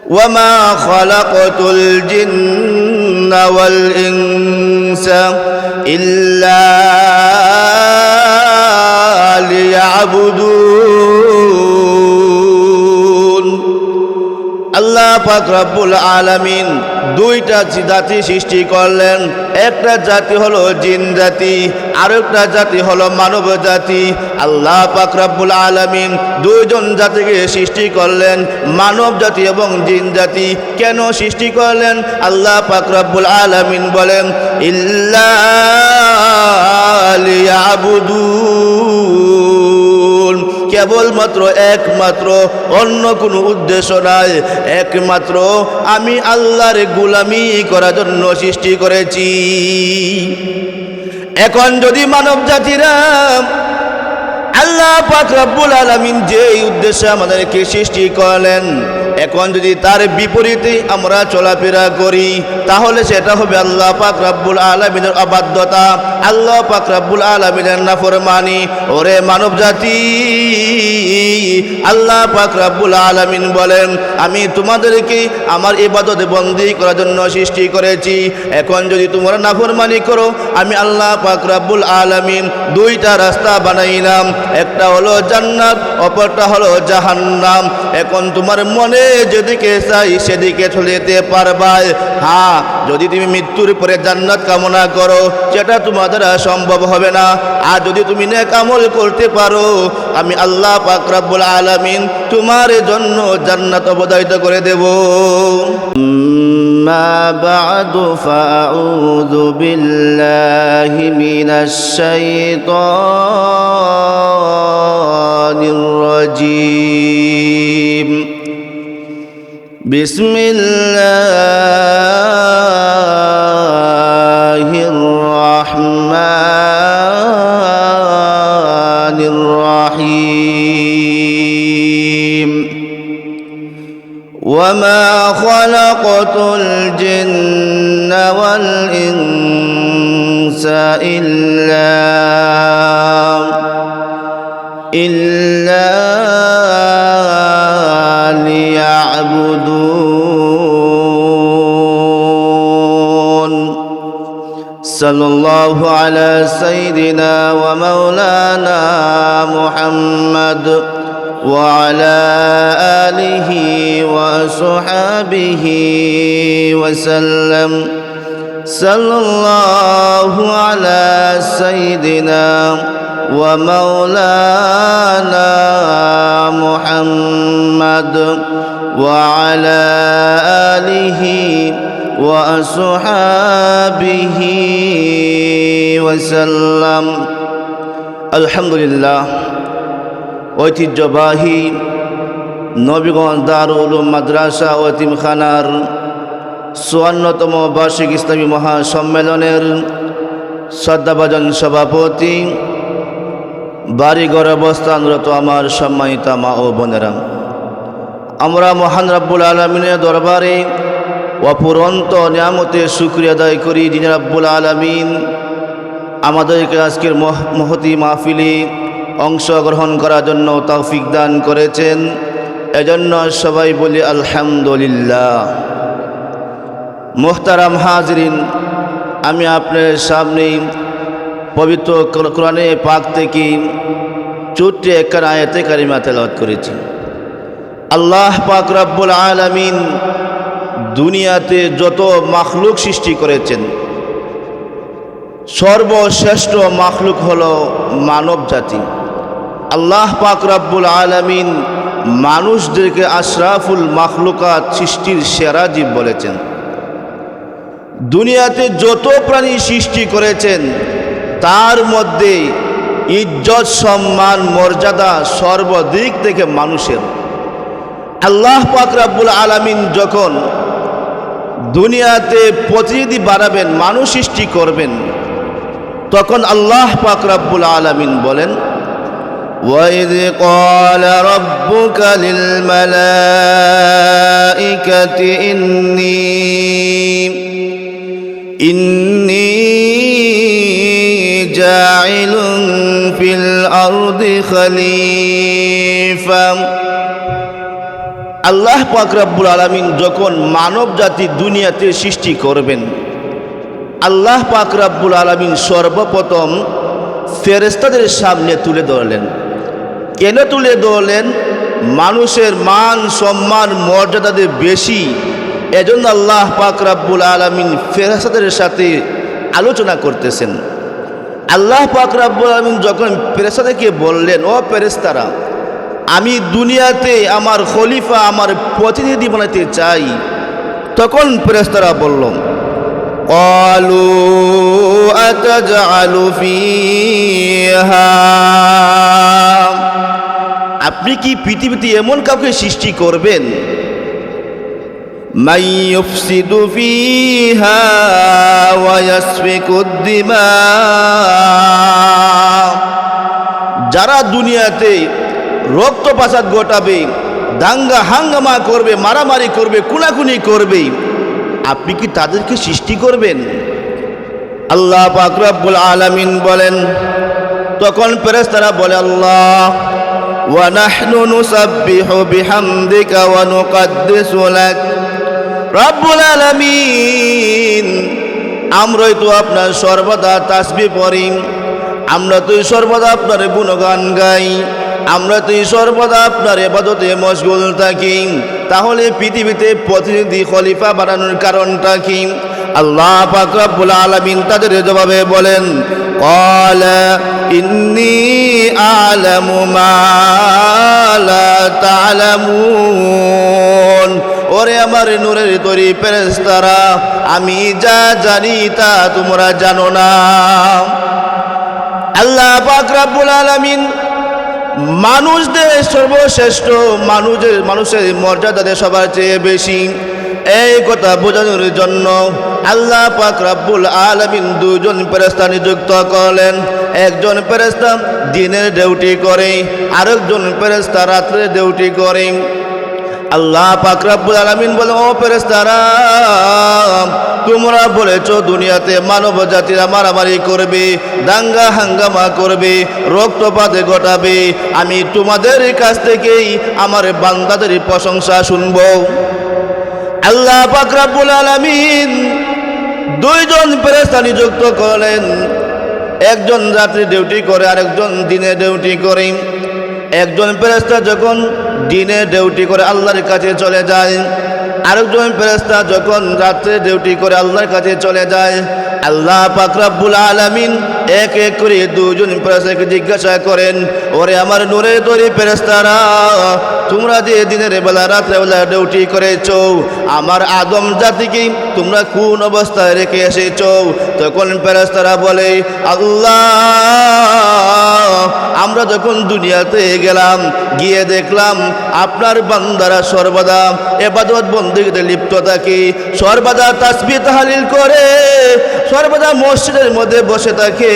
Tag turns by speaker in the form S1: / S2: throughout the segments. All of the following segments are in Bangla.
S1: وما خلقت الجن والإنس إلا ليعبدون আল্লাহ পাক রব্বুল আলামিন দুইটা জাতি সৃষ্টি করলেন। একটা জাতি হলো জিন জাতি, আরেকটা জাতি হলো মানব জাতি। আল্লাহ পাক রব্বুল আলামিন দুইজন জাতিকে সৃষ্টি করলেন, মানব জাতি এবং জিন জাতি। কেন সৃষ্টি করলেন? আল্লাহ পাক রব্বুল আলামিন বলেন ইল্লা লিয়াবুদুন, কেবলমাত্র একমাত্র, অন্য কোনো উদ্দেশ্য নাই, একমাত্র আমি আল্লাহর গোলামি করার জন্য সৃষ্টি করেছি। এখন যদি মানব জাতিরা আল্লাহ পাক রব্বুল আলামিন যে উদ্দেশ্যে আমাদেরকে সৃষ্টি করলেন, এখন যদি তার বিপরীতে আমরা চলাফেরা করি, তাহলে সেটা হবে আল্লাহ পাক রব্বুল আলামিনের অবাধ্যতা, আল্লাহ পাক রব্বুল আলামিনের নাফরমানি। ওরে মানব জাতি, আল্লাহ পাক রব্বুল আলামিন বলেন আমি তোমাদেরকে আমার ইবাদত বন্দি করার জন্য সৃষ্টি করেছি। এখন যদি তোমরা নাফরমানি করো, আমি আল্লাহ পাক রব্বুল আলামিন দুইটা রাস্তা বানাইলাম, একটা হলো জান্নাত, অপরটা হলো জাহান্নাম। এখন তোমার মনে যেদিকে চাই সেদিকে চলে যেতে পারবা। হ্যাঁ, যদি তুমি মৃত্যুর পরে জান্নাত কামনা করো, সেটা তোমার দ্বারা সম্ভব হবে না। আর যদি তুমি নেক আমল করতে পারো, আমি আল্লাহ পাক রব্বুল আলামিন তোমার জন্য জান্নাত অবধারিত করে দেব। মা বা'দু ফাআউযু বিল্লাহি মিনাশ শাইতানির রাজীম। বিসমিল্লাহির রাহমানির রাহিম। ওয়ামা খালাকাতুল জিন্না ওয়াল ইনসা ইল্লা লিয়াবুদুন। সাল্লাল্লাহু আলা সাইয়্যিদিনা ওয়া মাওলানা মুহাম্মদ ওয়া আলা আলিহি ওয়া আসহাবিহি ওয়া সাল্লাম। সাল্লাল্লাহু আলা সাইয়্যিদিনা ওয়া মাওলানা মুহাম্মদ ওয়া আলা আলিহি ওয়া আসহাবিহি ওয়া সাল্লাম। আলহামদুলিল্লাহ, ঐতিহ্যবাহী নবীগঞ্জ দারুল উলুম মাদ্রাসা ও এতিমখানার ৫৪তম বার্ষিক ইসলামী মহাসম্মেলনের শ্রদ্ধাভাজন সভাপতি, বাড়িঘর অবস্থানরত আমার সম্মানিত মা ও বোনেরা, আমরা মহান রব্বুল আলামিনের দরবারে অপুরন্ত নিয়ামতের শুকরিয়া আদায় করি। যিনি রব্বুল আলামিন আমাদেরকে আজকের মহতি মাহফিলে অংশগ্রহণ করার জন্য তৌফিক দান করেছেন, এজন্য সবাই বলি আলহামদুলিল্লাহ। মুহতারাম হাজরিন, আমি আপনার সামনে পবিত্র কোরআনে পাক থেকে ছোট্ট একটা আয়াতে কারিমা তেলাওয়াত করেছি। আল্লাহ পাক রব্বুল আলামিন দুনিয়াতে যত মাখলুক সৃষ্টি করেছেন, সর্বশ্রেষ্ঠ মাখলুক হলো মানব জাতি। আল্লাহ পাক রব্বুল আলামিন মানুষদেরকে আশরাফুল মাখলুকাত, সৃষ্টির সেরা জীব বলেছেন। দুনিয়াতে যত প্রাণী সৃষ্টি করেছেন, তার মধ্যে ইজ্জত, সম্মান, মর্যাদা সর্বদিক থেকে মানুষের। আল্লাহ পাক রব্বুল আলামিন যখন দুনিয়াতে প্রতিনিধি বাড়াবেন, মানুষ সৃষ্টি করবেন, তখন আল্লাহ পাক রব্বুল আলামিন বলেন وَإِذْ قَالَ رَبُّكَ لِلْمَلَائِكَةِ إِنِّي جَاعِلٌ فِي الْأَرْضِ خَلِيفَةً আল্লাহ পাক রব্বুল আলামিন যখন মানব জাতি দুনিয়াতে সৃষ্টি করবেন, আল্লাহ পাক রব্বুল আলামিন সর্বপ্রথম ফেরেশতাদের সামনে তুলে ধরলেন। কেন তুলে ধরলেন? মানুষের মান সম্মান মর্যাদাদের বেশি, এজন্য আল্লাহ পাক রব্বুল আলামিন ফেরেশতাদের সাথে আলোচনা করতেছেন। আল্লাহ পাক রব্বুল আলামিন যখন ফেরেশতাদেরকে বললেন, ও ফেরেশতারা, আমি দুনিয়াতে আমার খলিফা, আমার প্রতিনিধি বানাতে চাই, তখন ফেরেশতারা বলল, ক্বালু আতাজআলু ফীহা, আপনি কি পৃথিবীতে এমন কাউকে সৃষ্টি করবেন, মান ইউফসিদু ফীহা ওয়া ইয়াসফিকুদ দিমা, যারা দুনিয়াতে রক্তপাত ঘটাবে, দাঙ্গা হাঙ্গামা করবে, মারামারি করবে, খুনাখুনি করবে, আপনি কি তাদেরকে সৃষ্টি করবেন? আল্লাহ পাক রব্বুল আলামিন বলেন, তখন ফেরেশতারা বলে, আল্লাহ ওয়া নাহনু নুসাব্বিহু বিহামদিকা ওয়া নুকদ্দিসু লাক, রব্বুল আলামিন, আমরাই তো আপনার সর্বদা তাসবিহ পড়ি, আমরা তো সর্বদা আপনার গুণগান গাই, আমরা তো সর্বদা আপনার ইবাদতে মশগুল থাকি, তাহলে পৃথিবীতে প্রতিনিধি খলিফা বানানোর কারণটা কি? আল্লাহ পাক রব্বুল আলামিন তাদের জবাবে বলেন, ক্বালা ইন্নী আ'লামু মা লা তা'লামুন, ওরে আমার নূরের তৈরি ফেরেশতারা, আমি যা জানি তা তোমরা জানো না। আল্লাহ পাক রব্বুল আলামিন মানুষদের সর্বশ্রেষ্ঠ, মানুষের মর্যাদা সবার চেয়ে বেশি, এই কথা বোঝানোর জন্য আল্লাহ পাক রব্বুল আলামিন দুজন ফেরেশতা নিযুক্ত করলেন। একজন ফেরেশতা দিনের ডিউটি করে, আরেকজন ফেরেশতা রাত্রে ডিউটি করে। আল্লাহ পাক রব্বুল আলামিন বলেন, ও ফেরেশতারা, তোমরা বলেছো দুনিয়াতে মানব জাতিরা মারামারি করবে, দাঙ্গা হাঙ্গামা করবে, রক্তপাত ঘটাবে, আমি তোমাদের কাছ থেকেই আমার বান্দাদের প্রশংসা শুনব। আল্লাহ পাক রব্বুল আলামিন দুইজন ফেরেশতা নিযুক্ত করলেন, একজন রাত্রি ডিউটি করে, আরেকজন দিনে ডিউটি করে। একজন ফেরেশতা যখন দিনে ডিউটি করে আল্লাহর কাছে চলে যায়, আরেকজন ফেরেশতা যখন রাত্রে ডিউটি করে আল্লাহর কাছে চলে যায়। আল্লাহ পাক রব্বুল আলামিন এক এক করে দুজন ফেরেশতাকে জিজ্ঞাসা করেন, ওরে আমার নূরের তৈরি ফেরেশতারা, তোমরা যে দিনের বেলা রাত্রে বেলা ডিউটি করেছো, আমার আদম জাতিকে তোমরা কোন অবস্থায় রেখে এসেছো? তখন ফেরেশতারা বলে, আল্লাহ, আমরা যখন দুনিয়াতে গেলাম, গিয়ে দেখলাম আপনার বান্দারা সর্বদা ইবাদত বন্দেগীতে লিপ্ত থাকে, সর্বদা তাসবিহ তাহলিল করে, সর্বদা মসজিদের মধ্যে বসে থাকে।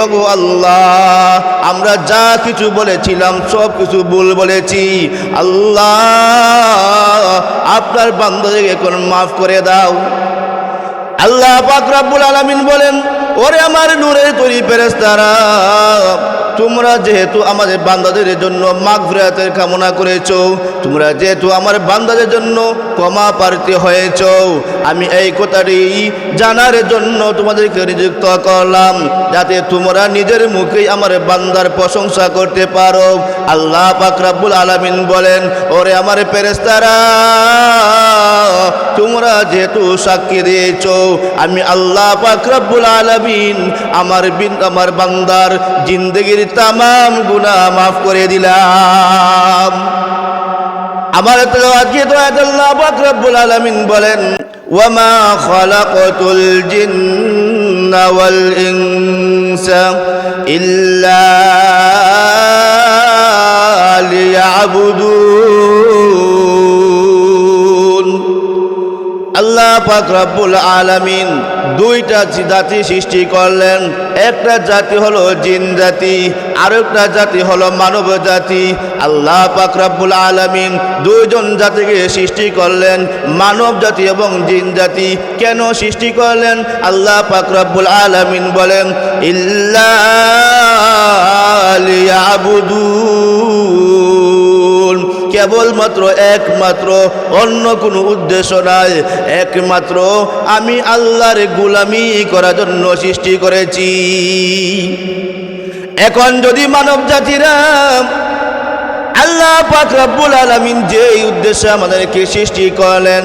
S1: ওগো আল্লাহ, আমরা যা কিছু বলেছিলাম সব কিছু ভুল বলেছি, আল্লাহ আপনার বান্দাদেরকে এখন মাফ করে দাও। আল্লাহ পাক রব্বুল আলামিন বলেন, ওরে আমার নূরের তৈরি ফেরেশতারা, তোমরা যেহেতু আমাদের বান্দাদের জন্য মাগফিরাতের কামনা করেছো, তোমরা যেহেতু আমার বান্দাদের জন্য ক্ষমা প্রার্থী হয়েছো, আমি এই কথাটি জানার জন্য তোমাদেরকে নিযুক্ত করলাম, যাতে তোমরা নিজের মুখেই আমার বান্দার প্রশংসা করতে পারো। আল্লাহ পাক রব্বুল আলামিন বলেন, ওরে আমার ফেরেশতারা, তোমরা যেহেতু সাক্ষী দিয়েছো, আমি আল্লাহ পাক রব্বুল আলামিন আমার বান্দার জিন্দেগির তামাম গুনাহ মাফ করে দিলাম। আমার আজকে তো আল্লাহ পাক রব্বুল আলামিন বলেন, ওয়ামা খালাকাতুল জিন্না ওয়াল ইনসা ইল্লা লিয়াবুদুন। আল্লাহ পাক রব্বুল আলামিন দুইটা জাতি সৃষ্টি করলেন, একটা জাতি হলো জিন জাতি, আরেকটা জাতি হলো মানব জাতি। আল্লাহ পাক রব্বুল আলামিন দুইজন জাতিকে সৃষ্টি করলেন, মানব জাতি এবং জিন জাতি। কেন সৃষ্টি করলেন? আল্লাহ পাক রব্বুল আলামিন বলেন, ইল্লা লিয়াবুদুন, কেবলমাত্র একমাত্র, অন্য কোনো উদ্দেশ্য নাই, একমাত্র আমি আল্লাহর গোলামি করার জন্য সৃষ্টি করেছি। এখন যদি মানব জাতিরা আল্লাহ পাক রব্বুল আলামিন যে উদ্দেশ্যে আমাদেরকে সৃষ্টি করলেন,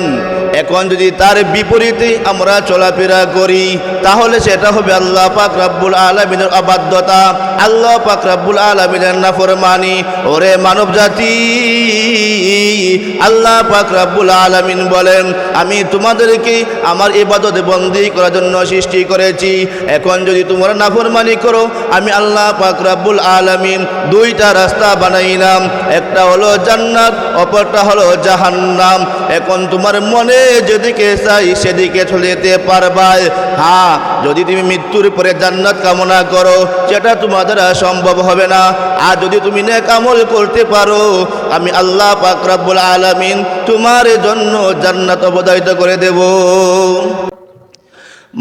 S1: এখন যদি তার বিপরীতে আমরা চলাফেরা করি, তাহলে সেটা হবে আল্লাহ পাক রব্বুল আলামিনের অবাধ্যতা, আল্লাহ পাক রব্বুল আলামিনের নাফরমানি। ওরে মানব জাতি, আল্লাহ পাক রব্বুল আলামিন বলেন, আমি তোমাদেরকে আমার ইবাদত বন্দী করার জন্য সৃষ্টি করেছি। এখন যদি তোমরা নাফরমানি করো, আমি আল্লাহ পাক রব্বুল আলামিন দুইটা রাস্তা বানাইলাম, একটা হলো জান্নাত, অপরটা হলো জাহান্নাম। এখন তোমার মনে যেদিকে চাই সেদিকে চলে যেতে পারবা। হ্যাঁ, যদি তুমি মৃত্যুর পরে জান্নাত কামনা করো, সেটা তোমার দ্বারা সম্ভব হবে না। আর যদি তুমি নেক আমল করতে পারো, আমি আল্লাহ পাক রব্বুল আলামিন তোমার জন্য জান্নাত অবধারিত করে দেব।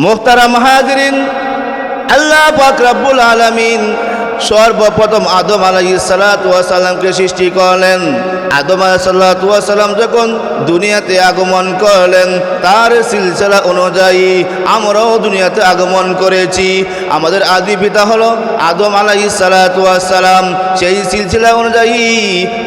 S1: মুহতারাম হাজিরিন, আল্লাহ পাক রব্বুল আলামিন সর্বপ্রথম আদম আলাইহিস সালাতু ওয়াস সালামকে সৃষ্টি করলেন। আদম আলাইহিস সালাতু ওয়াস সালাম যখন দুনিয়াতে আগমন করলেন, তার সিলসিলা অনুযায়ী আমরাও দুনিয়াতে আগমন করেছি। আমাদের আদি পিতা হলো আদম আলাইহিস সালাতু ওয়াস সালাম। সেই সিলসিলা অনুযায়ী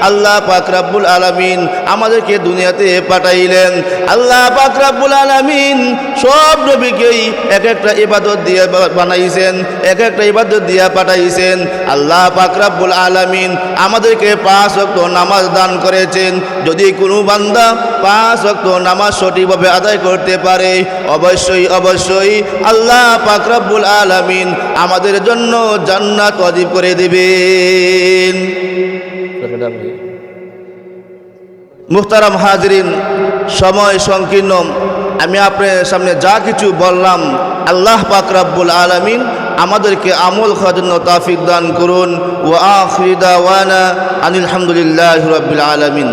S1: আল্লাহ পাক রব্বুল আলামিন আমাদেরকে দুনিয়াতে পাঠাইলেন। আল্লাহ পাক রব্বুল আলামিন সব নবীকেই এক একটা ইবাদত দিয়ে বানাইছেন, এক একটা ইবাদত দিয়ে পাঠাইছেন। আল্লাহ পাক রব্বুল আলামিন আমাদেরকে 5 ওয়াক্ত নামাজ দান করেছেন। যদি কোনো বান্দা 5 ওয়াক্ত নামাজ সঠিকভাবে আদায় করতে পারে, অবশ্যই অবশ্যই আল্লাহ পাক রব্বুল আলামিন আমাদের জন্য জান্নাত ওয়াজিব করে দিবেন। মুহতারাম হাজিরিন, সময় সংকীর্ণ, আমি আপনার সামনে যা কিছু বললাম, আল্লাহ পাক রব্বুল আলামিন আমাদেরকে আমল করার জন্য তৌফিক দান করুন। ওয়া আখিরু দাওয়ানা আনিল হামদুলিল্লাহি রাব্বিল আলামিন।